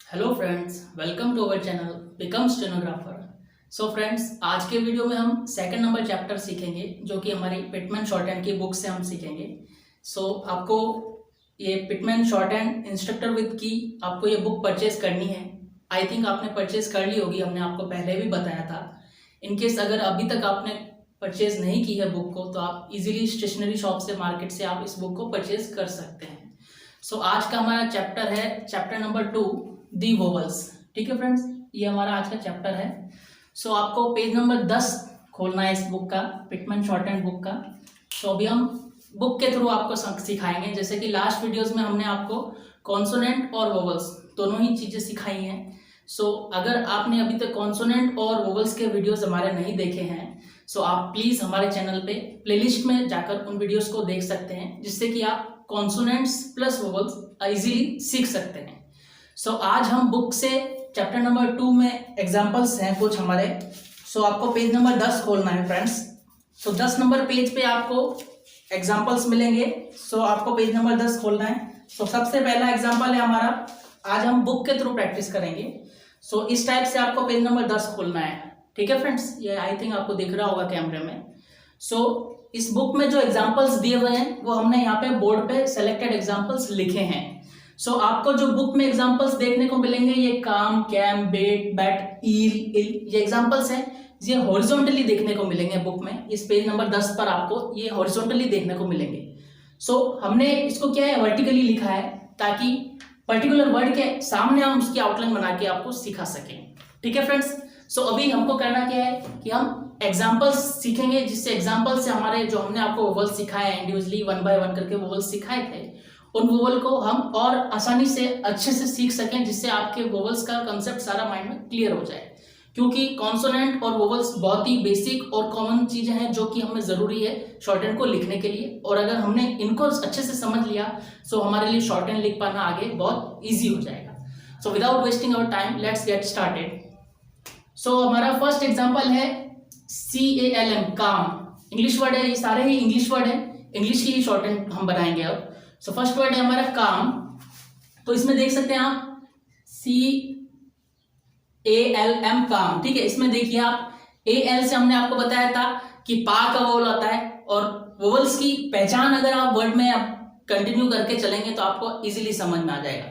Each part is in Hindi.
Hello friends, welcome to our channel become stenographer. So friends, आज के वीडियो में हम सेकंड नंबर चैप्टर सीखेंगे जो कि हमारी पिटमैन शॉर्टहैंड की बुक से हम सीखेंगे। आपको ये पिटमैन शॉर्टहैंड इंस्ट्रक्टर विद की आपको ये बुक परचेज करनी है। आई थिंक आपने परचेज कर ली होगी, हमने आपको पहले भी बताया था। इनकेस अगर अभी तक आपने परचेज नहीं की है बुक को, तो आप इजीली स्टेशनरी शॉप से, मार्केट से आप इस बुक को परचेज कर सकते हैं। आज का हमारा चैप्टर है चैप्टर नंबर 2, दी वोवल्स। ठीक है फ्रेंड्स, ये हमारा आज का चैप्टर है। आपको पेज नंबर 10 खोलना है इस बुक का, पिटमैन शॉर्टहैंड बुक का। अभी हम बुक के थ्रू आपको सिखाएंगे। जैसे कि लास्ट वीडियोस में हमने आपको कॉन्सोनेंट और वोवल्स दोनों ही चीज़ें सिखाई हैं। अगर आपने अभी तक कॉन्सोनेंट और वोवल्स के वीडियोस हमारे नहीं देखे हैं, आप प्लीज़ हमारे चैनल पे प्लेलिस्ट में जाकर उन वीडियोस को देख सकते हैं, जिससे कि आप कॉन्सोनेंट्स प्लस वोवल्स इजीली सीख सकते हैं। आज हम बुक से चैप्टर नंबर 2 में एग्जाम्पल्स हैं कुछ हमारे। आपको पेज नंबर 10 खोलना है फ्रेंड्स। 10 नंबर पेज पे आपको एग्जाम्पल्स मिलेंगे। आपको पेज नंबर 10 खोलना है। सबसे पहला एग्जाम्पल है हमारा, आज हम बुक के थ्रू प्रैक्टिस करेंगे। इस टाइप से आपको पेज नंबर 10 खोलना है। ठीक है फ्रेंड्स, ये आई थिंक आपको दिख रहा होगा कैमरे में। इस बुक में जो एग्जाम्पल्स दिए हुए हैं वो हमने यहाँ पे बोर्ड पे सेलेक्टेड एग्जाम्पल्स लिखे हैं। आपको जो बुक में एग्जाम्पल्स देखने को मिलेंगे, ये काम, कैम, बेट, बैट, ईल, ये एग्जाम्पल्स हैं। ये हॉरिजॉन्टली देखने को मिलेंगे बुक में। इस पेज नंबर 10 पर आपको ये हॉरिजॉन्टली देखने को मिलेंगे। हमने इसको क्या है, वर्टिकली लिखा है, ताकि पर्टिकुलर वर्ड के सामने हम उसकी आउटलाइन बना के आपको सिखा सकें। ठीक है फ्रेंड्स, अभी हमको करना क्या है कि हम एग्जाम्पल्स सीखेंगे, जिससे एग्जाम्पल से हमारे जो हमने आपको वोवल्स सिखाए हैं, इंडिविजुअली 1 बाय 1 करके वोवल्स सिखाए थे, उन वोवल को हम और आसानी से अच्छे से सीख सकें, जिससे आपके वोवल्स का कंसेप्ट सारा माइंड में क्लियर हो जाए। क्योंकि कॉन्सोनेंट और वोवल्स बहुत ही बेसिक और कॉमन चीजें हैं जो कि हमें जरूरी है शॉर्टहैंड को लिखने के लिए। और अगर हमने इनको अच्छे से समझ लिया, हमारे लिए शॉर्टहैंड लिख पाना आगे बहुत ईजी हो जाएगा। Without wasting our time, let's get started. हमारा फर्स्ट एग्जाम्पल है CALM, काम। इंग्लिश वर्ड है, ये सारे ही इंग्लिश वर्ड है, इंग्लिश की ही शॉर्टहैंड हम बनाएंगे अब। फर्स्ट वर्ड है हमारा काम। इसमें देख सकते हैं आप CALM, काम। ठीक है, इसमें देखिए आप, AL से हमने आपको बताया था कि पा का वोवल आता है, और वोवल्स की पहचान अगर आप वर्ड में आप कंटिन्यू करके चलेंगे तो आपको इजीली समझ में आ जाएगा।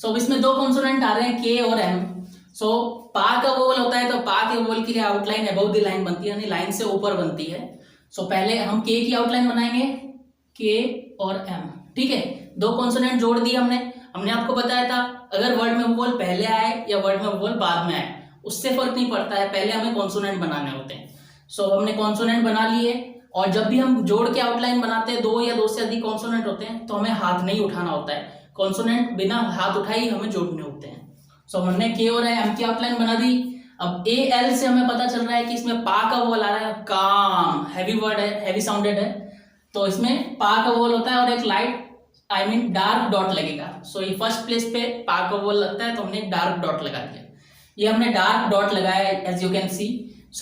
अब इसमें दो कॉन्सोनेंट आ रहे हैं, K और M। पा का वोवल होता है तो पा के वोवल की आउटलाइन अबव द लाइन बनती है, यानी लाइन से ऊपर बनती है। पहले हम K की आउटलाइन बनाएंगे, K और M। ठीक है, दो कॉन्सोनेंट जोड़ दिए हमने आपको बताया था, अगर वर्ड में वोवल पहले आए या वर्ड में वोवल बाद में आए, उससे फर्क नहीं पड़ता है, पहले हमें कॉन्सोनेंट बनाने होते हैं। हमने कॉन्सोनेंट बना लिए, और जब भी हम जोड़ के आउटलाइन बनाते हैं, 2 या 2 से अधिक कॉन्सोनेंट होते हैं, तो हमें हाथ नहीं उठाना होता है। कॉन्सोनेंट बिना हाथ उठाए ही हमें जोड़ने होते हैं। हमने K और M की आउटलाइन बना दी। अब AL से हमें पता चल रहा है कि इसमें पा का वोवल आ रहा है, काम, हैवी वर्ड है, हैवी साउंडेड है, तो इसमें पा का वोवल होता है और एक लाइट डार्क डॉट लगेगा। ये फर्स्ट प्लेस पे पा का वोवल लगता है, तो हमने एक डार्क डॉट लगा दिया। ये हमने डार्क डॉट लगाया है, एज यू कैन सी।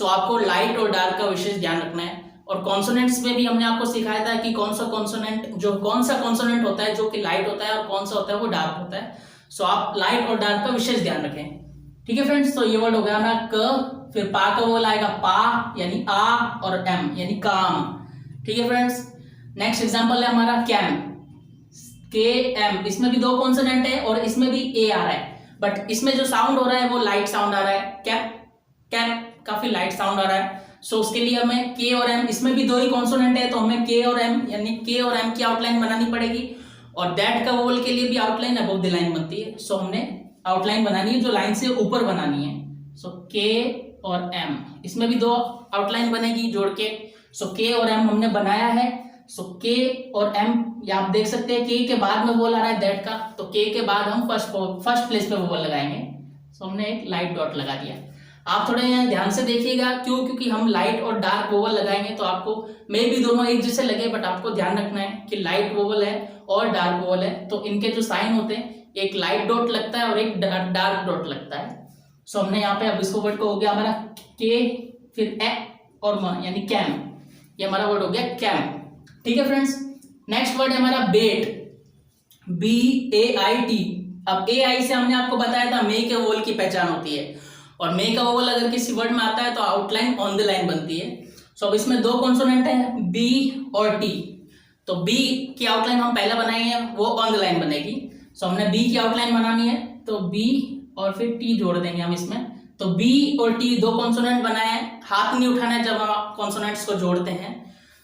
आपको लाइट और डार्क का विशेष ध्यान रखना है। और कॉन्सोनेंट्स में भी हमने आपको सिखाया था कि कौन सा कॉन्सोनेंट होता है जो कि लाइट होता है, और कौन सा होता है वो डार्क होता है। आप लाइट और डार्क का विशेष ध्यान रखें। ठीक है फ्रेंड्स, ये वर्ड हो गया हमारा क, फिर पा का वोवल आएगा पा यानी आ, और एम यानी काम। ठीक है फ्रेंड्स, नेक्स्ट एग्जांपल है हमारा कैम, KM। इसमें भी दो कॉन्सोनेंट है और इसमें भी A आ रहा है, बट इसमें जो साउंड हो रहा है वो लाइट साउंड आ रहा है, कैप कैप, काफी लाइट साउंड आ रहा है। उसके लिए हमें K और M, इसमें भी दो ही कॉन्सोनेंट है, तो हमें K और M यानी K और M की आउटलाइन बनानी पड़ेगी। और दैट का वोवल के लिए भी आउटलाइन अबव द लाइन बनती है। हमने आउटलाइन बनानी है जो लाइन से ऊपर बनानी है। K और M, इसमें भी दो आउटलाइन बनेगी जोड़ के। K और M हमने बनाया है। K और M, ये आप देख सकते हैं, K के बाद में वोवल आ रहा है दैट का, तो K के बाद हम फर्स्ट प्लेस पे वोवल लगाएंगे। हमने एक लाइट डॉट लगा दिया। आप थोड़ा यहाँ ध्यान से देखिएगा, क्योंकि हम लाइट और डार्क वोवल लगाएंगे, तो आपको मे भी दोनों एक जैसे लगे, बट आपको ध्यान रखना है कि लाइट वोवल है और डार्क वोवल है, तो इनके जो साइन होते हैं, एक लाइट डॉट लगता है और एक डार्क डॉट लगता है। हमने यहाँ पे अब इसको वर्ड को हो गया हमारा K, फिर ए और म यानी कैम, ये हमारा वर्ड हो गया कैम। ठीक है फ्रेंड्स, नेक्स्ट वर्ड है हमारा बेट, BAIT। अब ए आई से हमने आपको बताया था मेक ए वोवल की पहचान होती है, और मेक अ वोवल अगर किसी वर्ड में आता है तो आउटलाइन ऑन द लाइन बनती है। सो अब इसमें दो कॉन्सोनेंट है बी और टी, तो बी की आउटलाइन हम पहले बनाएंगे, वो ऑन द लाइन बनेगी। सो हमने बी की आउटलाइन बनानी है तो बी और फिर टी जोड़ देंगे हम इसमें, तो बी और टी दो कॉन्सोनेंट बनाए हैं, हाथ नहीं उठाना है जब हम कॉन्सोनेंट्स को जोड़ते हैं।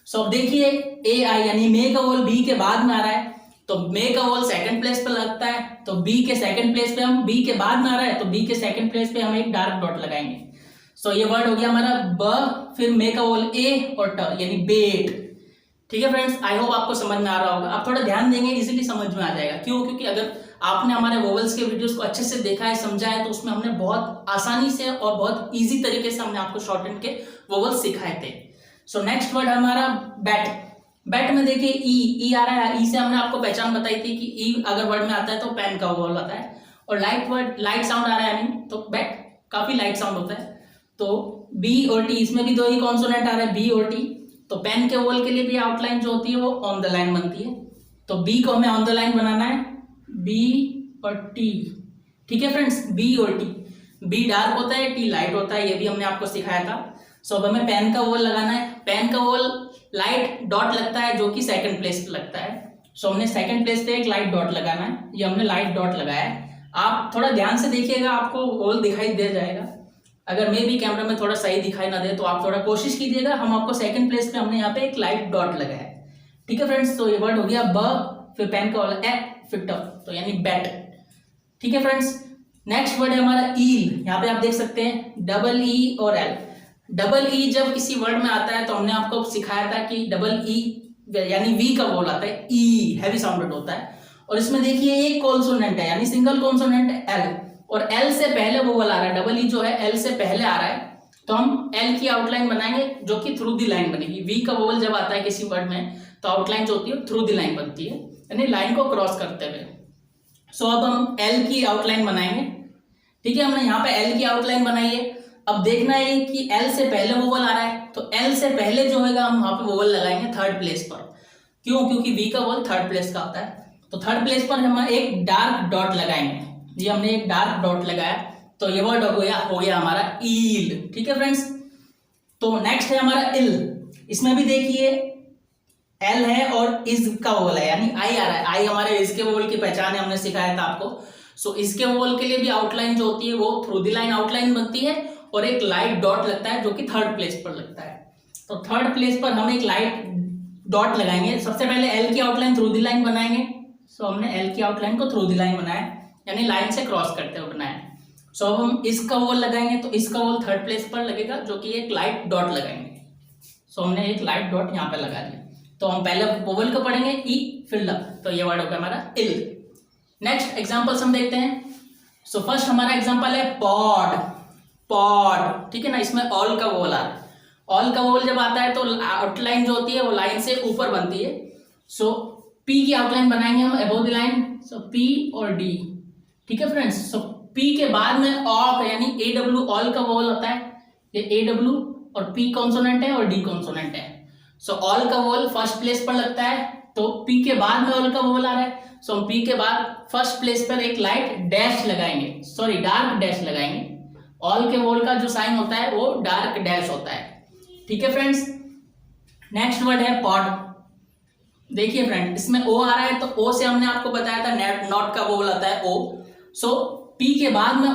सो अब देखिए ए आई यानी मेक अ वोवल बी के बाद में आ रहा है, तो make a vowel second place पे लगता है, तो बी के सेकंड प्लेस पे हम, बी के बाद में आ रहा है तो बी के सेकंड प्लेस पे हम एक डार्क डॉट लगाएंगे। सो ये वर्ड हो गया हमारा ब, फिर मेक अ वोवल ए और ट यानी बेट। ठीक है फ्रेंड्स, आई होप आपको समझ में आ रहा होगा। आप थोड़ा ध्यान देंगे इजीली समझ में आ जाएगा। क्यों? क्योंकि अगर आपने हमारे वोवल्स के वीडियोस को अच्छे से देखा है, समझा है, तो उसमें हमने बहुत आसानी से और बहुत इजी तरीके से हमने आपको शॉर्ट हैंड के वोवल्स सिखाए थे। सो नेक्स्ट वर्ड है हमारा बैट। बैट में देखिए ई आ रहा है, ई से हमने आपको पहचान बताई थी कि ई अगर वर्ड में आता है तो पेन का वोवल आता है, और लाइट साउंड आ रहा है यानी, तो बैट काफी लाइट साउंड होता है। तो बी और टी, इसमें भी दो ही कॉन्सोनेंट आ रहा है बी और टी, तो पेन के वोवल के लिए भी आउटलाइन जो होती है वो ऑन द लाइन बनती है, तो बी को हमें ऑन द लाइन बनाना है, बी और टी। ठीक है फ्रेंड्स, बी और टी, बी डार्क होता है, टी लाइट होता है, ये भी हमने आपको सिखाया था। सो अब हमें पेन का वोवल लगाना है, पेन का वोवल लाइट डॉट लगता है जो कि सेकंड प्लेस पे लगता है। सो हमने सेकंड प्लेस पे एक लाइट डॉट लगाना है, ये हमने लाइट डॉट लगाया है। आप थोड़ा ध्यान से देखिएगा, आपको वोवल दिखाई दे जाएगा। अगर मे भी कैमरा में थोड़ा सही दिखाई ना दे तो आप थोड़ा कोशिश कीजिएगा। हम आपको सेकंड प्लेस पे हमने यहाँ पे एक लाइट डॉट लगाया है। ठीक है फ्रेंड्स, तो ये वर्ड हो गया ब, फिर पेन का वोवल ए, फिर ट, तो यानी बैट। ठीक है फ्रेंड्स, नेक्स्ट वर्ड है हमारा ईल। यहाँ पे आप देख सकते हैं डबल ई और एल। डबल ई जब किसी वर्ड में आता है तो हमने आपको सिखाया था कि डबल ई यानी वी का वोवल आता है, ई हैवी साउंडेड होता है, और इसमें देखिए एक कॉन्सोनेंट है यानी सिंगल कॉन्सोनेंट है एल, और एल से पहले वोवल आ रहा है, डबल ई जो है एल से पहले आ रहा है, तो हम एल की आउटलाइन बनाएंगे जो कि थ्रू दी लाइन बनेगी। वी का वोवल जब आता है किसी वर्ड में तो आउटलाइन जो होती है थ्रू दी लाइन बनती है, यानी लाइन को क्रॉस करते हुए। सो अब हम एल की आउटलाइन बनाएंगे। ठीक है, हमने यहाँ पे एल की आउटलाइन बनाई है। अब देखना है कि एल से पहले वोवल आ रहा है, तो एल से पहले जो होगा हम वहां पे वोवल लगाएंगे थर्ड प्लेस पर। क्यों? क्योंकि वी का वोवल थर्ड प्लेस का होता है, तो थर्ड प्लेस पर हम एक डार्क डॉट लगाएंगे। ये हमने एक डार्क डॉट लगाया, तो ये वर्ड हो गया हमारा ईल। ठीक है फ्रेंड्स, तो नेक्स्ट है हमारा इल। इसमें भी देखिए एल है और इज का वोवल है, यानी आई आ रहा है। आई हमारे इज के वोवल की पहचान है, हमने सिखाया था आपको। सो इसके वोवल के लिए भी आउटलाइन जो होती है वो थ्रू दी लाइन आउटलाइन बनती है, और एक लाइट डॉट लगता है जो कि थर्ड प्लेस पर लगता है। तो थर्ड प्लेस पर हम एक लाइट डॉट लगाएंगे। सबसे पहले एल की आउटलाइन थ्रू दी लाइन बनाएंगे। सो हमने एल की आउटलाइन को थ्रू दी लाइन बनाया, यानी लाइन से क्रॉस करते हुए बनाया। सो अब हम इसका वोवल लगाएंगे, तो इसका वोवल थर्ड प्लेस पर लगेगा जो कि एक लाइट डॉट लगाएंगे। सो हमने एक लाइट डॉट यहाँ पे लगा दिया। तो हम पहले वोवल को पढ़ेंगे ई फिर ल, तो ये वर्ड होगा हमारा इल। नेक्स्ट एग्जांपल्स हम देखते हैं। सो फर्स्ट हमारा एग्जांपल है पॉड। पॉड, ठीक है ना, इसमें ऑल का वोवल आ रहा है। ऑल का वोवल जब आता है तो आउटलाइन जो होती है वो लाइन से ऊपर बनती है। सो पी की आउटलाइन बनाएंगे हम above the line, so P और डी। ठीक है फ्रेंड्स, सो पी के बाद में ऑफ यानी ए डब्ल्यू ऑल का वोवल होता है। ये ए डब्ल्यू और पी कॉन्सोनेंट है और डी कॉन्सोनेंट है। सो ऑल का वोवल फर्स्ट प्लेस पर लगता है, तो पी के बाद में ऑल का वोवल आ रहा है। सो हम पी के बाद फर्स्ट प्लेस पर एक लाइट डैश लगाएंगे, सॉरी डार्क डैश लगाएंगे। ऑल के वोवल का जो साइन होता है वो डार्क डैश होता है। ठीक है फ्रेंड्स, नेक्स्ट वर्ड है पॉड। देखिए फ्रेंड, इसमें ओ आ रहा है, तो ओ से हमने आपको बताया था नॉट का वोवल आता है ओ। सो पी के बाद में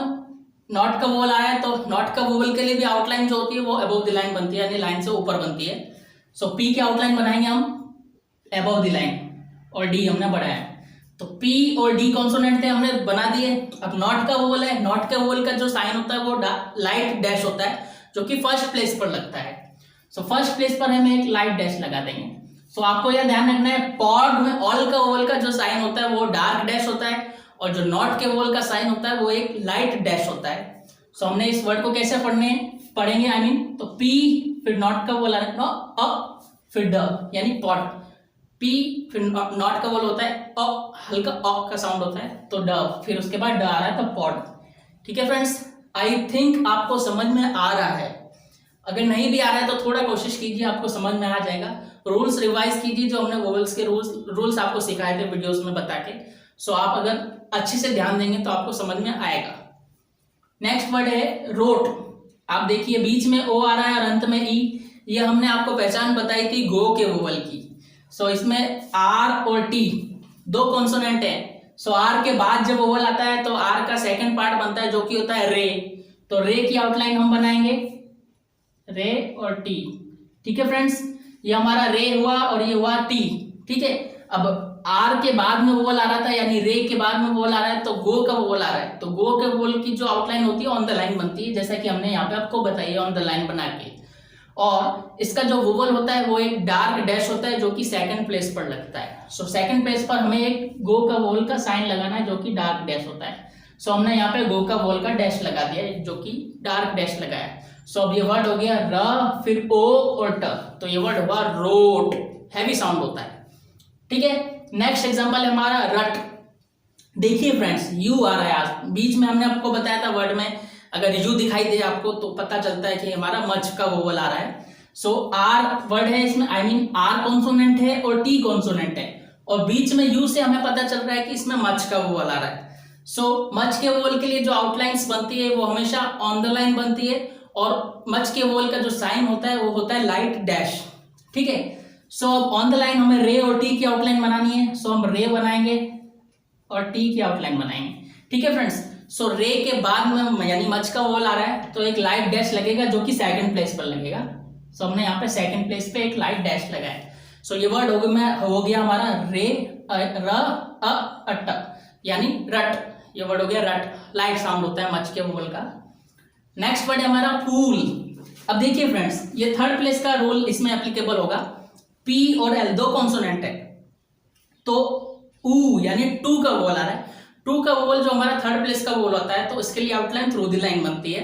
नॉट का वोवल आया है, तो नॉट का वोवल के लिए भी आउटलाइन जो होती है वो अबव द लाइन बनती है, यानी लाइन से ऊपर बनती है। सो पी की आउटलाइन बनाएंगे हम अबव द लाइन, और डी हमने बढ़ाया है। तो पी और डी कॉन्सोनेंट थे, हमने बना दिए। अब नॉट का वोवल है, नॉट का वोवल का जो साइन होता है वो लाइट डैश होता है जो कि फर्स्ट प्लेस पर लगता है। सो फर्स्ट प्लेस पर हम एक लाइट डैश लगा देंगे। सो आपको यह ध्यान रखना है, पॉड में ऑल का वोवल का जो साइन होता है वो डार्क डैश होता है, और जो नॉट के वोवल का साइन होता है वो एक लाइट डैश होता है। सो हमने इस वर्ड को कैसे पढ़ेंगे आई मीन, तो पी फिर नॉट का वोवल फिर ड, यानी पॉड। पी फिर नॉट का वोवल होता है हल्का का साउंड होता है, तो ड, फिर उसके बाद ड आ रहा है तो पॉड। ठीक है फ्रेंड्स, आई थिंक आपको समझ में आ रहा है। अगर नहीं भी आ रहा है तो थोड़ा कोशिश कीजिए, आपको समझ में आ जाएगा। रूल्स रिवाइज कीजिए, जो हमने वोवल्स के रूल्स आपको सिखाए थे वीडियोस में बता के। सो आप अगर अच्छे से ध्यान देंगे तो आपको समझ में आएगा। नेक्स्ट वर्ड है रोट। आप देखिए बीच में ओ आ रहा है और अंत में ई। ये हमने आपको पहचान बताई थी गो के वोवल की। सो इसमें आर और टी दो कॉन्सोनेंट है। सो आर के बाद जब वोवल आता है तो आर का सेकंड पार्ट बनता है जो कि होता है रे। तो रे की आउटलाइन हम बनाएंगे रे और टी। ठीक है फ्रेंड्स, ये हमारा रे हुआ और ये हुआ टी। ठीक है, अब आर के बाद में वोवल आ रहा था यानी रे के बाद में वोवल आ रहा है तो गो का वोवल आ रहा है। तो गो के वोवल की जो आउटलाइन होती है ऑन द लाइन बनती है, जैसा कि हमने यहाँ पे आपको बताई ऑन द लाइन बना के। और इसका जो वोवल होता है वो एक डार्क डैश होता है जो कि सेकंड प्लेस पर लगता है। सो सेकंड प्लेस पर हमें एक गो का वोवल का साइन लगाना है जो कि डार्क डैश होता है। सो हमने यहाँ पे गो का वोवल का डैश लगा दिया है जो कि डार्क डैश लगाया है। सो अब ये वर्ड हो गया र, फिर ओ और ट, तो ये वर्ड हुआ रोट। हैवी साउंड होता है। ठीक है, नेक्स्ट एग्जांपल है हमारा रट। देखिए फ्रेंड्स यू आ रहा है आज बीच में, हमने आपको बताया था वर्ड में अगर यू दिखाई दे आपको तो पता चलता है कि हमारा मच का वोवल आ रहा है। सो आर वर्ड है इसमें, आई मीन आर कॉन्सोनेंट है और टी कॉन्सोनेंट है और बीच में यू से हमें पता चल रहा है कि इसमें मच का वोवल आ रहा है। सो मच के वोवल के लिए जो आउटलाइंस बनती है वो हमेशा ऑन द लाइन बनती है और मच के वोवल का जो साइन होता है वो होता है लाइट डैश। ठीक है, सो अब ऑन द लाइन हमें रे और टी की आउटलाइन बनानी है। सो हम रे बनाएंगे और टी की आउटलाइन बनाएंगे। ठीक है फ्रेंड्स, सो रे के बाद में यानी मच का वोवल आ रहा है तो एक लाइट डैश लगेगा जो कि सेकंड प्लेस पर लगेगा। सो हमने यहाँ पे सेकंड प्लेस पे एक लाइट डैश लगाया। सो ये वर्ड हो गया हमारा रे र अट यानी रट। ये वर्ड हो गया रट, लाइट साउंड होता है मच के वोवल का। नेक्स्ट वर्ड है हमारा पूल। अब देखिए फ्रेंड्स ये थर्ड प्लेस का रूल इसमें एप्लीकेबल होगा। पी और एल दो कॉन्सोनेंट है तो ऊ यानी टू का वोवल आ रहा है। टू का वोवल जो हमारा थर्ड प्लेस का वोवल होता है तो इसके लिए आउटलाइन थ्रू द लाइन बनती है।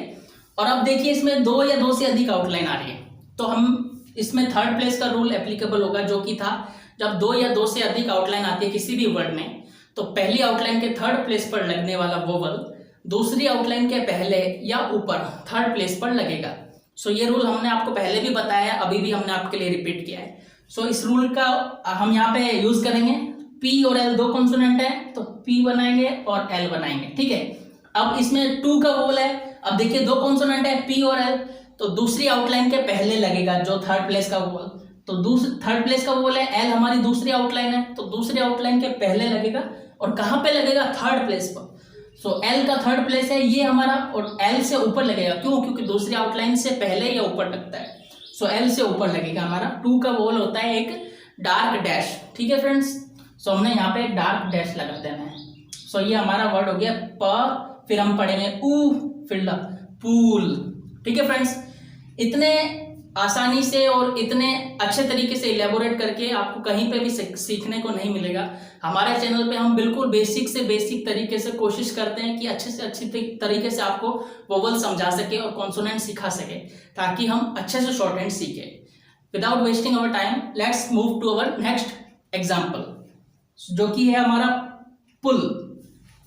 और अब देखिए इसमें दो या दो से अधिक आउटलाइन आ रही है तो हम इसमें थर्ड प्लेस का रूल एप्लीकेबल होगा जो कि था जब दो या दो से अधिक आउटलाइन आती है किसी भी वर्ड में तो पहली आउटलाइन के थर्ड प्लेस पर लगने वाला वोवल दूसरी आउटलाइन के पहले या ऊपर थर्ड प्लेस पर लगेगा। सो ये रूल हमने आपको पहले भी बताया है, अभी भी हमने आपके लिए रिपीट किया है। सो इस रूल का हम यहाँ पे यूज करेंगे। पी और एल दो कॉन्सोनेंट है तो पी बनाएंगे और एल बनाएंगे। ठीक है, अब इसमें टू का वोवल है। अब देखिए दो कॉन्सोनेंट है पी और एल तो दूसरी आउटलाइन के पहले लगेगा जो थर्ड प्लेस का वोवल। तो थर्ड प्लेस का वोवल है, एल हमारी दूसरी आउटलाइन है तो दूसरी आउटलाइन के पहले लगेगा और कहाँ पे लगेगा, थर्ड प्लेस पर। सो एल का थर्ड प्लेस है ये हमारा और एल से ऊपर लगेगा। क्यों? क्योंकि दूसरी आउटलाइन से पहले या ऊपर लगता है। सो एल से ऊपर लगेगा हमारा। टू का वोवल होता है एक डार्क डैश। ठीक है फ्रेंड्स, सो हमने यहाँ पे एक डार्क डैश लगा देना है। सो ये हमारा वर्ड हो गया प, फिर हम पढ़ेंगे ऊ, फिर ल, पूल। ठीक है फ्रेंड्स, इतने आसानी से और इतने अच्छे तरीके से इलेबोरेट करके आपको कहीं पे भी सीखने को नहीं मिलेगा। हमारे चैनल पे हम बिल्कुल बेसिक से बेसिक तरीके से कोशिश करते हैं कि अच्छे से अच्छी तरीके से आपको वोवल समझा सके और कॉन्सोनेंट सिखा सके ताकि हम अच्छे से शॉर्ट हैंड सीखे। Without wasting our time let's move to our next example जो कि है हमारा पुल।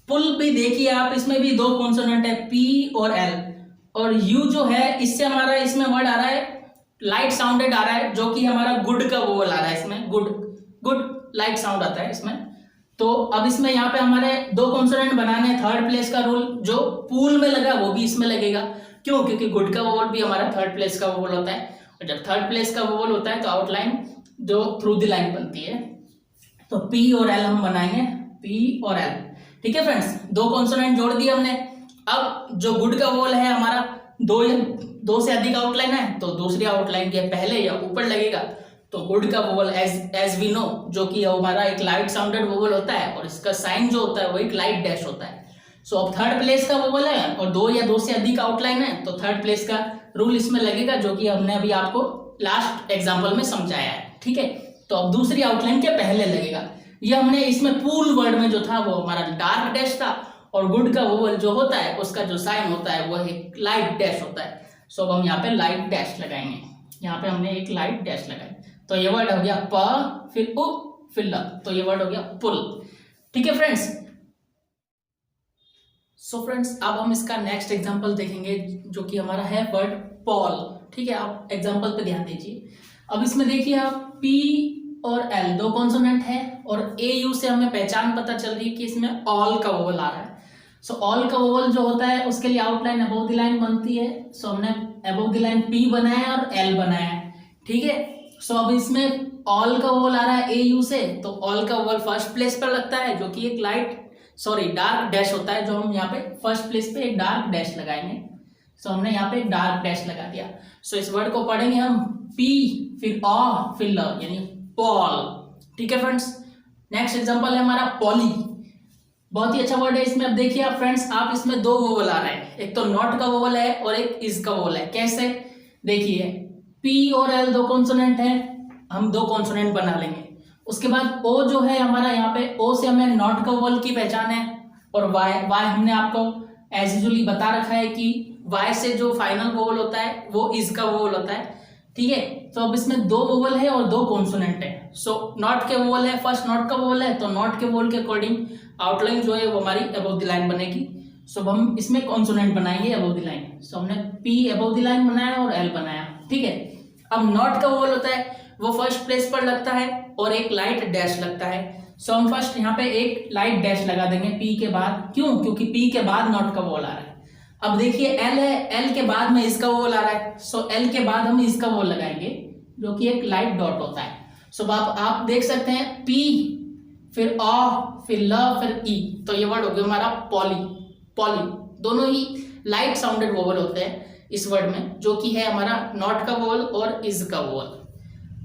पुल भी देखिए आप, इसमें भी दो कॉन्सोनेंट है पी और एल और यू जो है इससे हमारा इसमें वर्ड आ रहा है लाइट साउंडेड आ रहा है जो कि हमारा गुड का वोवल आ रहा है। इसमें गुड गुड लाइट साउंड आता है इसमें। तो अब इसमें यहाँ पे हमारे दो कॉन्सोनेंट बनाने हैं। थर्ड प्लेस का रूल जो पूल में लगा वो भी इसमें लगेगा। क्यों? क्योंकि गुड का वोवल भी हमारा थर्ड प्लेस का वोवल होता है और जब थर्ड प्लेस का वोवल होता है तो आउटलाइन जो थ्रू द लाइन बनती है। तो पी और एल हम बनाएंगे, पी और एल। ठीक है फ्रेंड्स, दो कॉन्सोनेंट जोड़ दिए हमने। अब जो गुड का वोवल है हमारा दो से अधिक आउटलाइन है तो दूसरी आउटलाइन के पहले या ऊपर लगेगा। तो गुड का वोवल एज वी नो जो कि हमारा एक लाइट साउंडेड वोवल होता है और इसका साइन जो होता है वो एक लाइट डैश होता है। सो अब थर्ड प्लेस का वोवल है और दो या दो से अधिक आउटलाइन है तो थर्ड प्लेस का रूल इसमें लगेगा जो कि हमने अभी आपको लास्ट एग्जाम्पल में समझाया है। ठीक है, तो अब दूसरी आउटलाइन के पहले लगेगा। ये हमने इसमें पूल वर्ड में जो था वो हमारा डार्क डैश था और गुड का वोवल जो होता है उसका जो साइन होता है वो एक लाइट डैश होता है। सो अब हम यहाँ पे लाइट डैश लगाएंगे। यहाँ पे हमने एक लाइट डैश लगाई तो ये वर्ड हो गया प, फिर उ, फिर ल, तो ये वर्ड हो गया पुल। ठीक है फ्रेंड्स, सो फ्रेंड्स अब हम इसका नेक्स्ट एग्जांपल देखेंगे जो कि हमारा है वर्ड पॉल। ठीक है, आप एग्जांपल पे ध्यान दीजिए। अब इसमें देखिए आप पी और एल दो कॉन्सोनेंट है, और ए यू से हमें पहचान पता चल रही है कि इसमें ऑल का वोवल आ रहा है। सो ऑल का वोवल जो होता है उसके लिए आउटलाइन अबव द लाइन बनती है। सो हमने अबव द लाइन पी बनाया और एल बनाया, ठीक है। सो अब इसमें ऑल का वोवल आ रहा है ए यू से, तो ऑल का वोवल फर्स्ट प्लेस पर लगता है, जो कि एक डार्क डैश होता है, जो हम यहाँ पे फर्स्ट प्लेस पे एक डार्क डैश लगाएंगे। सो हमने यहाँ पे एक डार्क डैश लगा दिया। सो इस वर्ड को पढ़ेंगे हम पी, फिर ऑ, फिर ल, यानी पॉल, ठीक है फ्रेंड्स। नेक्स्ट एग्जांपल है हमारा पॉली। बहुत ही अच्छा वर्ड है। इसमें अब देखिए आप फ्रेंड्स, आप इसमें दो वोवल आ रहे हैं, एक तो नॉट का वोवल है और एक इज का वोवल है। कैसे? देखिए पी और एल दो कॉन्सोनेंट है, हम दो कॉन्सोनेंट बना लेंगे। उसके बाद ओ जो है हमारा, यहाँ पे ओ से हमें नॉट का वोवल की पहचान है, और वाई हमने आपको एज यूजुअली बता रखा है कि वाई से जो फाइनल वोवल होता है वो इज का वोवल होता है, ठीक है। तो अब इसमें दो वोवल है और दो कॉन्सोनेंट है। सो नॉट के वोवल है, फर्स्ट नॉट का वोवल है, तो नॉट के वोवल के अकॉर्डिंग आउटलाइन जो है वो हमारी अबव द लाइन बनेगी। सो हम इसमें कॉन्सोनेंट बनाएंगे अबव द लाइन। सो हमने पी अबव द लाइन बनाया और एल बनाया, ठीक है। अब नॉट का वोवल होता है वो फर्स्ट प्लेस पर लगता है और एक लाइट डैश लगता है। सो हम फर्स्ट यहाँ पे एक लाइट डैश लगा देंगे पी के बाद। क्यों? क्योंकि पी के बाद नॉट का वोवल आ रहा है। अब देखिए एल है, एल के बाद में इसका वोवल आ रहा है। सो एल के बाद हम इसका वोवल लगाएंगे, जो कि एक लाइट डॉट होता है। सो आप देख सकते हैं पी, फिर ऑ, फिर ल, फिर ई, तो ये वर्ड हो गया हमारा पॉली। पॉली दोनों ही लाइट साउंडेड वोवल होते हैं इस वर्ड में, जो कि है हमारा नॉट का वोवल और इज का वोवल।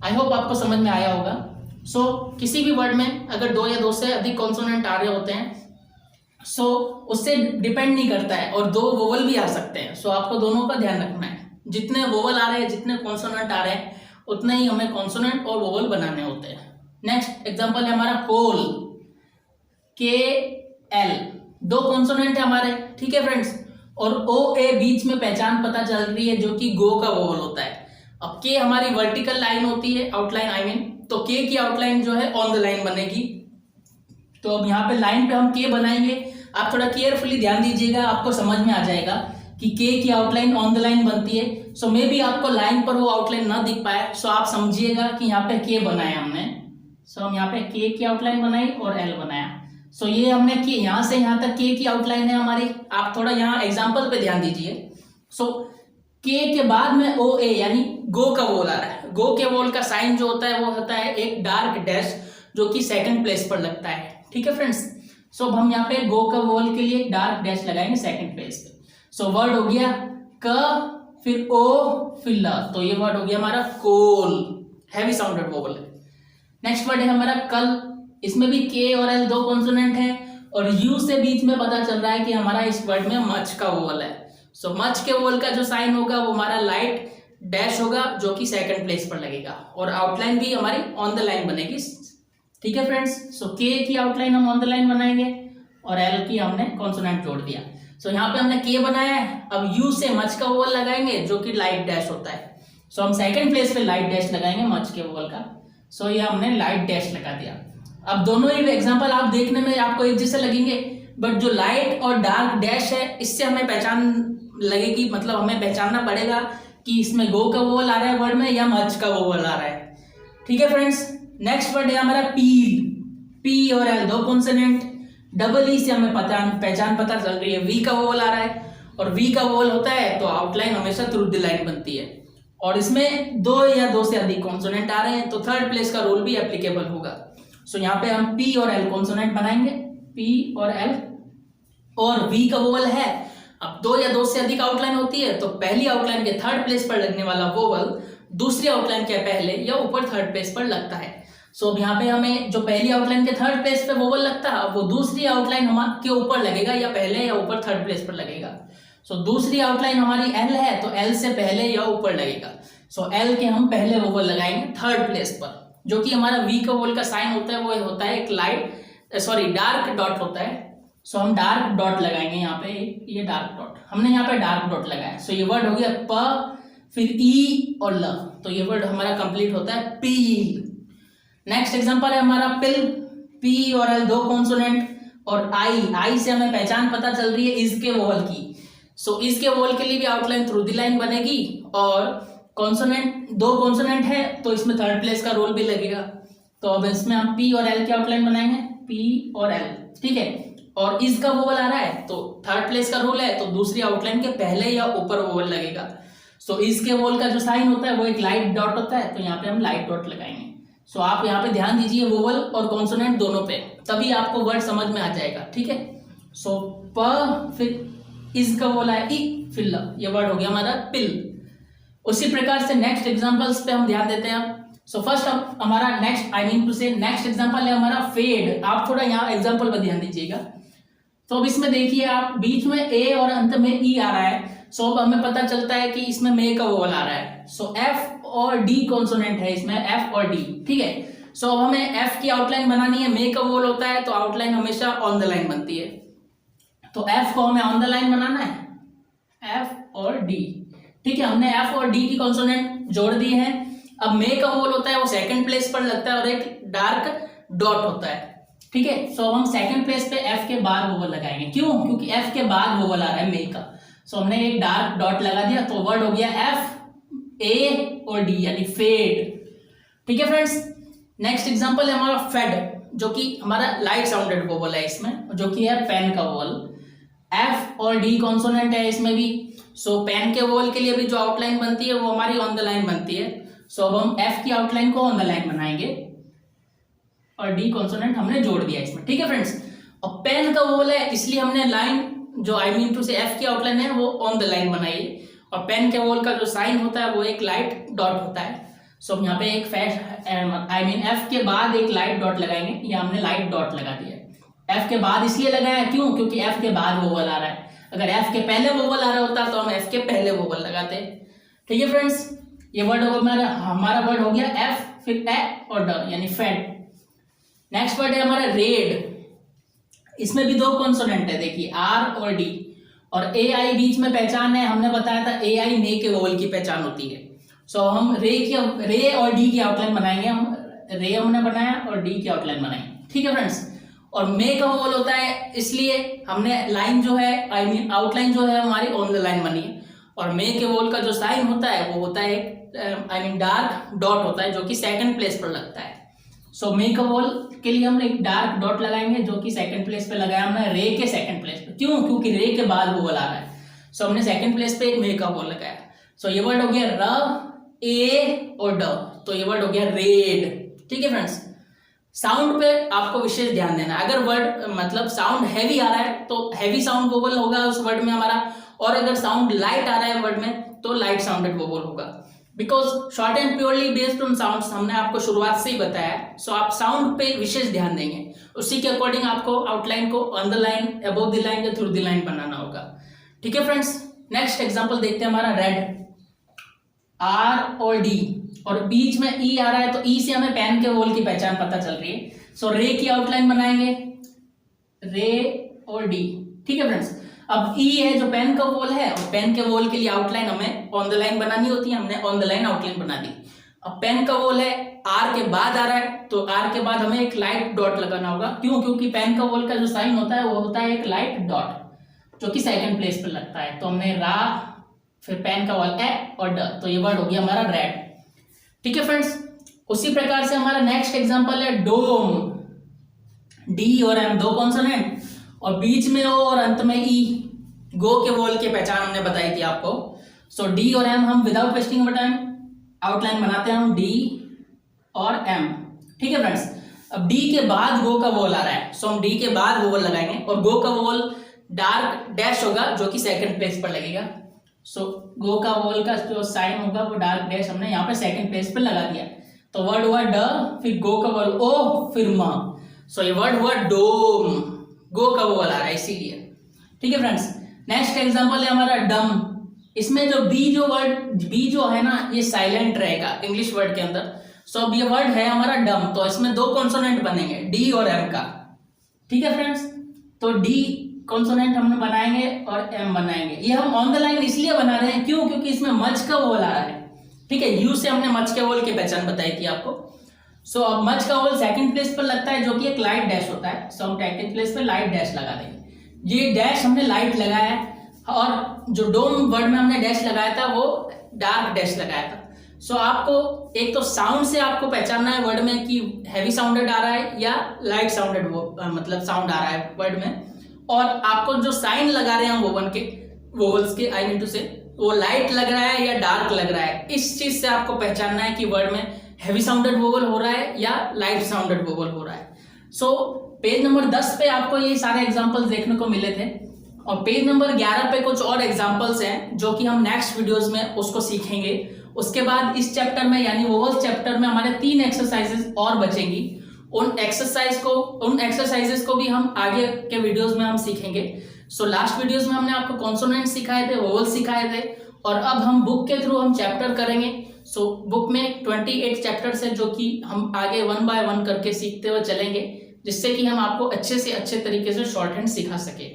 आई होप आपको समझ में आया होगा। सो किसी भी वर्ड में अगर दो या दो से अधिक कॉन्सोनेंट आ रहे होते हैं, सो उससे डिपेंड नहीं करता है, और दो वोवल भी आ सकते हैं। सो आपको दोनों का ध्यान रखना है। जितने वोवल आ रहे हैं, जितने कॉन्सोनेंट आ रहे हैं, उतने ही हमें कॉन्सोनेंट और वोवल बनाने होते हैं। नेक्स्ट एग्जांपल है हमारा कोल, के एल, दो कॉन्सोनेंट है हमारे, ठीक है फ्रेंड्स, और ओ ए बीच में पहचान पता चल रही है, जो कि गो का वोवल होता है। अब के हमारी वर्टिकल लाइन होती है, आउटलाइन आई मीन, तो के की आउटलाइन जो है ऑन द लाइन बनेगी। तो अब यहाँ पे लाइन पे हम के बनाएंगे। आप थोड़ा केयरफुली ध्यान दीजिएगा, आपको समझ में आ जाएगा कि के की आउटलाइन ऑन द लाइन बनती है। सो मे बी आपको लाइन पर वो आउटलाइन ना दिख पाए, सो आप समझिएगा कि यहाँ पे के बनाया हमने। सो हम यहाँ पे के की आउटलाइन बनाई और एल बनाया। सो ये हमने के यहाँ से यहाँ तक के की आउटलाइन है हमारी। आप थोड़ा यहाँ एग्जाम्पल पे ध्यान दीजिए। सो के बाद में ओ ए यानी गो का वोल आ रहा है। गो के वोल का साइन जो होता है वो होता है एक डार्क डैश, जो कि सेकंड प्लेस पर लगता है, ठीक है फ्रेंड्स। सो अब हम यहाँ पे गो का वोल के लिए डार्क डैश लगाएंगे सेकंड प्लेस पे। सो वर्ड हो गया क, फिर ओ, फिर ल, तो ये वर्ड हो गया हमारा कोल, हैवी साउंडेड वोवल है। नेक्स्ट वर्ड है हमारा कल। इसमें भी के और एल दो कॉन्सोनेंट है, और यू से बीच में पता चल रहा है कि हमारा इस वर्ड में मच का वोवल है। सो मच के वोवल का जो साइन होगा वो हमारा लाइट डैश होगा, जो कि सेकंड प्लेस पर लगेगा, और आउटलाइन भी हमारी ऑन द लाइन बनेगी, ठीक है फ्रेंड्स। सो के की आउटलाइन हम ऑन द लाइन बनाएंगे और एल की हमने कॉन्सोनेंट जोड़ दिया। सो यहाँ पे हमने के बनाया है। अब यू से मच का वोवल लगाएंगे, जो कि लाइट डैश होता है। सो हम सेकंड प्लेस पे लाइट डैश लगाएंगे मच के वोवल का। सो ये हमने लाइट डैश लगा दिया। अब दोनों ही एग्जाम्पल आप देखने में आपको एक जैसे लगेंगे, बट जो लाइट और डार्क डैश है इससे हमें पहचान लगेगी, मतलब हमें पहचानना पड़ेगा कि इसमें गो का वोवल आ रहा है वर्ड में या मच का वोवल आ रहा है, ठीक है फ्रेंड्स। नेक्स्ट वर्ड है हमारा पील। पी और एल दो कॉन्सोनेंट, डबल ई से हमें पहचान पता चल रही है, वी का वोवल आ रहा है, और वी का वोवल होता है तो आउटलाइन हमेशा थ्रू द लाइन बनती है, और इसमें दो या दो से अधिक कॉन्सोनेंट आ रहे हैं तो थर्ड प्लेस का रूल भी एप्लीकेबल होगा। सो यहाँ पे हम पी और एल कॉन्सोनेंट बनाएंगे, पी और एल, और वी का वोवल है। अब दो या दो से अधिक आउटलाइन होती है तो पहली आउटलाइन के थर्ड प्लेस पर लगने वाला वोवल दूसरी आउटलाइन के पहले या ऊपर थर्ड प्लेस पर लगता है। सो अब यहाँ पे हमें जो पहली आउटलाइन के थर्ड प्लेस पे वोवल लगता है वो दूसरी आउटलाइन हमारे के ऊपर लगेगा, या पहले या ऊपर थर्ड प्लेस पर लगेगा। सो दूसरी आउटलाइन हमारी एल है तो एल से पहले या ऊपर लगेगा। सो एल के हम पहले वोवल लगाएंगे थर्ड प्लेस पर, जो कि हमारा वी का वोवल का साइन होता है वो होता है एक डार्क डॉट होता है। सो हम डार्क डॉट लगाएंगे यहाँ पे, ये डार्क डॉट हमने यहाँ पे डार्क डॉट लगाया। सो ये वर्ड हो गया प, फिर ई और ल, तो ये वर्ड हमारा कंप्लीट होता है पील। नेक्स्ट एग्जांपल है हमारा पिल। पी और एल दो कॉन्सोनेंट, और आई से हमें पहचान पता चल रही है इज के वोवल की। सो इज के वोवल के लिए भी आउटलाइन थ्रू द लाइन बनेगी, और कॉन्सोनेंट दो कॉन्सोनेंट है तो इसमें थर्ड प्लेस का रोल भी लगेगा। तो अब इसमें हम पी और एल की आउटलाइन बनाएंगे, पी और एल, ठीक है। और इस का वोवल आ रहा है तो थर्ड प्लेस का रूल है, तो दूसरी आउटलाइन के पहले या ऊपर वोवल लगेगा। सो इसके वोवल का जो साइन होता है वो एक लाइट डॉट होता है, तो यहाँ पे हम लाइट डॉट लगाएंगे। सो आप यहाँ पे ध्यान दीजिए वोवल और कॉन्सोनेंट दोनों पे, तभी आपको वर्ड समझ में आ जाएगा, ठीक है। सो प, फिर इस का वोवल है ई, फिर ल, ये वर्ड हो गया हमारा पिल। उसी प्रकार से नेक्स्ट एग्जांपल्स पे हम ध्यान देते हैं। सो फर्स्ट हमारा नेक्स्ट एग्जांपल है हमारा फेड। आप थोड़ा यहाँ एग्जांपल पर ध्यान दीजिएगा। तो अब इसमें देखिए आप, बीच में ए और अंत में ई आ रहा है। सो अब हमें पता चलता है कि इसमें मे का वोवल आ रहा है। सो एफ और डी कॉन्सोनेंट है इसमें, एफ और डी, ठीक है। सो अब हमें एफ की आउटलाइन बनानी है, मे का वोवल होता है तो आउटलाइन हमेशा ऑन द लाइन बनती है। तो एफ को हमें ऑन द लाइन बनाना है, एफ और डी, ठीक है। हमने एफ और डी की कॉन्सोनेंट जोड़ दी है। अब मे का वोवल होता है वो सेकंड प्लेस पर लगता है और एक डार्क डॉट होता है, ठीक है। सो हम सेकंड प्लेस पे एफ के बाद वोवल लगाएंगे, क्यों? क्योंकि एफ के बाद वोवल आ रहा है मे का। सो हमने एक डार्क डॉट लगा दिया तो वर्ड हो गया एफ, ए और डी, यानी फेड, ठीक है फ्रेंड्स। नेक्स्ट एग्जांपल है हमारा फेड, जो कि हमारा लाइट साउंडेड वोवल है इसमें, जो कि है पेन का वोवल। एफ और डी कॉन्सोनेंट है इसमें भी। सो पेन के वोवल के लिए भी जो आउटलाइन बनती है वो हमारी ऑन द लाइन बनती है। सो अब हम एफ की आउटलाइन को ऑन द लाइन बनाएंगे और डी कॉन्सोनेंट हमने जोड़ दिया इसमें, ठीक है फ्रेंड्स। और पेन का वोवल है इसलिए हमने लाइन जो एफ की आउटलाइन है वो ऑन द लाइन बनाई। और पेन के वोवल का जो साइन होता है वो एक लाइट डॉट होता है। सो यहाँ पे एक एफ के बाद एक लाइट डॉट लगाएंगे, या हमने लाइट डॉट लगा दिया। एफ के बाद इसलिए लगाया क्यों? क्योंकि एफ के बाद वोवल आ रहा है। अगर एफ के पहले वोवल आ रहा होता तो हम एफ के पहले वोवल लगाते, ठीक है फ्रेंड्स। ये वर्ड हमारा वर्ड हो गया एफ, फिर ए और ड, यानी फेड। नेक्स्ट वर्ड है हमारा रेड। इसमें भी दो कॉन्सोनेंट है, देखिए आर और डी, और ए आई बीच में पहचान है। हमने बताया था ए आई मे के वोवल की पहचान होती है। सो हम रे और डी की आउटलाइन बनाएंगे। हम रे हमने बनाया और डी की आउटलाइन बनाई, ठीक है फ्रेंड्स। और मे का वोवल होता है इसलिए हमने लाइन जो है आउटलाइन जो है हमारी ऑन द लाइन बनी है। और मे के वोवल का जो साइन होता है वो होता है डार्क डॉट होता है, जो कि सेकंड प्लेस पर लगता है। सो मे का वोवल के लिए हम एक डार्क डॉट लगाएंगे, जो कि सेकंड प्लेस पे लगाया हमने रे के सेकंड प्लेस पे। क्यों? क्योंकि रे के बाद वोवल आ रहा है। सो हमने सेकंड प्लेस पे एक मे का वोवल लगाया। सो ये वर्ड हो गया र, ए और ड, तो ये वर्ड हो गया रेड, ठीक है फ्रेंड्स। साउंड पे आपको विशेष ध्यान देना। अगर वर्ड साउंड हैवी आ रहा है तो हैवी साउंड वोवल होगा उस वर्ड में हमारा, और अगर साउंड लाइट आ रहा है वर्ड में तो लाइट साउंडेड वोवल होगा। Because short and purely based on sounds हमने आपको शुरुआत से ही बताया है। सो आप साउंड पे विशेष ध्यान देंगे, उसी के अकॉर्डिंग आपको आउटलाइन को on the line, above the line या थ्रू द लाइन बनाना होगा, ठीक है फ्रेंड्स। नेक्स्ट एग्जांपल देखते हैं हमारा रेड, आर और डी, और बीच में ई आ रहा है तो ई से हमें पेन के वोवल की पहचान पता चल रही है। सो रे की आउटलाइन बनाएंगे, रे और डी, ठीक है फ्रेंड्स। अब ई है जो पेन का वोवल है, और पेन के वोवल के लिए आउटलाइन हमें ऑन द लाइन बनानी होती है। हमने ऑन द लाइन आउटलाइन बना दी। अब पेन का वोवल है आर के बाद आ रहा है, तो आर के बाद हमें एक लाइट डॉट लगाना होगा। क्यों? क्योंकि पेन का वोवल का जो साइन होता है वो होता है एक लाइट डॉट, जो कि सेकंड प्लेस पर लगता है। तो हमने रा, फिर पेन का वोवल ए और ड, तो ये वर्ड हो गया हमारा रेड, ठीक है फ्रेंड्स। उसी प्रकार से हमारा नेक्स्ट एग्जांपल है डोम। डी और एम दो कॉन्सोनेंट, और बीच में ओ और अंत में ई, गो के वोवल की पहचान हमने बताई थी आपको। सो डी और एम हम विदाउट वेस्टिंग टाइम आउटलाइन बनाते हैं, हम डी और एम, ठीक है फ्रेंड्स। अब डी के बाद गो का वोवल आ रहा है, सो हम डी के बाद वोवल लगाएंगे, और गो का वोवल डार्क डैश होगा, जो कि सेकंड प्लेस पर लगेगा। सो गो का वोवल का जो साइन होगा वो डार्क डैश हमने यहाँ पे सेकंड प्लेस पर लगा दिया। तो वर्ड हुआ ड, फिर गो का वोवल ओ, फिर म। सो ये वर्ड हुआ डोम, गो का वोवल आ रहा है इसीलिए, ठीक है फ्रेंड्स। नेक्स्ट एग्जांपल है हमारा डम। इसमें जो बी जो है ना, ये साइलेंट रहेगा इंग्लिश वर्ड के अंदर। सो अब ये वर्ड है हमारा डम, तो इसमें दो कॉन्सोनेंट बनेंगे, डी और एम का, ठीक है फ्रेंड्स। तो डी कॉन्सोनेंट हम बनाएंगे और एम बनाएंगे। ये हम ऑन द लाइन इसलिए बना रहे हैं, क्यों? क्योंकि इसमें मच का वोवल आ रहा है, ठीक है। यू से हमने मच के वोवल की पहचान बताई थी आपको। सो अब मच का वोवल सेकंड प्लेस पर लगता है, जो कि एक लाइट डैश होता है। सो हम सेकंड प्लेस पर लाइट डैश लगा देंगे। ये डैश हमने लाइट लगाया है, और जो डोम वर्ड में हमने डैश लगाया था वो डार्क डैश लगाया था। सो आपको एक तो साउंड से आपको पहचानना है वर्ड में कि हैवी साउंडेड आ रहा है या लाइट साउंडेड मतलब साउंड आ रहा है वर्ड में, और आपको जो साइन लगा रहे हैं वोवल्स के आई मीन टू से, वो लाइट लग रहा है या डार्क लग रहा है, इस चीज से आपको पहचानना है कि वर्ड में हैवी साउंडेड वोवल हो रहा है या लाइट साउंडेड वोवल हो रहा है। सो पेज नंबर 10 पे आपको ये सारे एग्जांपल्स देखने को मिले थे, और पेज नंबर 11 पे कुछ और एग्जांपल्स हैं जो कि हम नेक्स्ट वीडियोस में उसको सीखेंगे। उसके बाद इस चैप्टर में यानी वोवल चैप्टर में हमारे 3 एक्सरसाइजेस और बचेंगी। उन एक्सरसाइजेस को भी हम आगे के वीडियोस में हम सीखेंगे। सो लास्ट वीडियोस में हमने आपको कॉन्सोनेंट सिखाए थे, वोवल सिखाए थे, और अब हम बुक के थ्रू हम चैप्टर करेंगे। सो बुक में 28 चैप्टर्स है जो कि हम आगे 1 बाय 1 करके सीखते हुए चलेंगे, जिससे कि हम आपको अच्छे से अच्छे तरीके से शॉर्ट हैंड सिखा सके।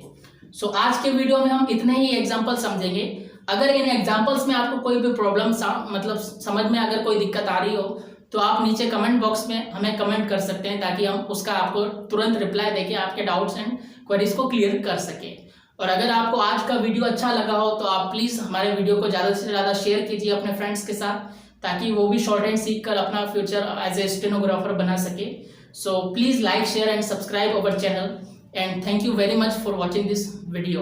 सो आज के वीडियो में हम इतने ही एग्जाम्पल समझेंगे। अगर इन एग्जाम्पल्स में आपको कोई भी प्रॉब्लम मतलब समझ में अगर कोई दिक्कत आ रही हो तो आप नीचे कमेंट बॉक्स में हमें कमेंट कर सकते हैं, ताकि हम उसका आपको तुरंत रिप्लाई देके आपके डाउट्स एंड क्वेरीज को क्लियर कर सके। और अगर आपको आज का वीडियो अच्छा लगा हो तो आप प्लीज़ हमारे वीडियो को ज़्यादा से ज़्यादा शेयर कीजिए अपने फ्रेंड्स के साथ, ताकि वो भी शॉर्ट हैंड सीख कर अपना फ्यूचर एज ए स्टेनोग्राफर बना सके। So please like, share and subscribe our channel, and thank you very much for watching this video.